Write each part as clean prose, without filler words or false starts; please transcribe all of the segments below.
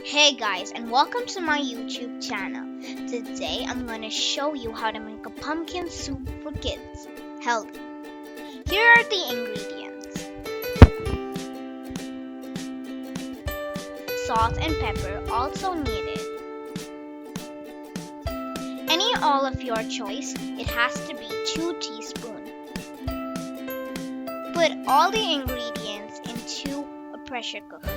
Hey guys, and welcome to my YouTube channel. Today I'm gonna show you how to make a pumpkin soup for kids. Healthy. Here are the ingredients. Salt and pepper also needed. Any oil of your choice, it has to be 2 teaspoons. Put all the ingredients into a pressure cooker.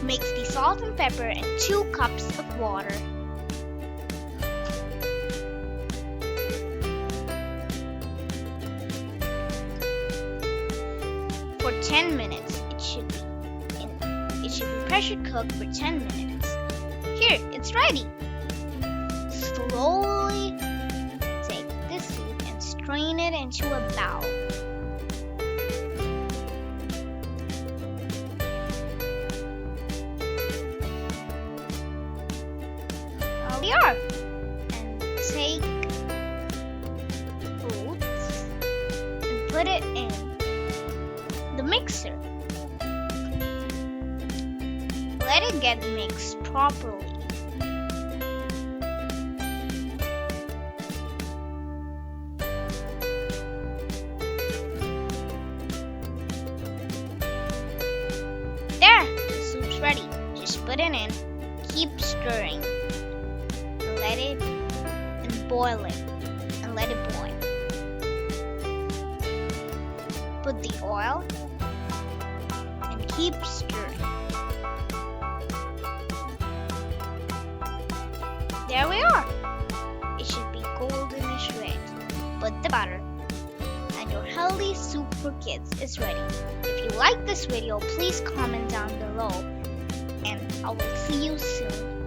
Mix the salt and pepper in 2 cups of water. For 10 minutes, it should be pressure cooked for 10 minutes. Here, it's ready. Slowly take this soup and strain it into a bowl. We are, and take fruits and put it in the mixer. Let it get mixed properly. There, the soup's ready. Just put it in, keep stirring. Let it and boil it and let it boil. Put the oil and keep stirring. There we are. It should be goldenish red. Put the butter and your healthy soup for kids is ready. If you like this video, please comment down below and I will see you soon.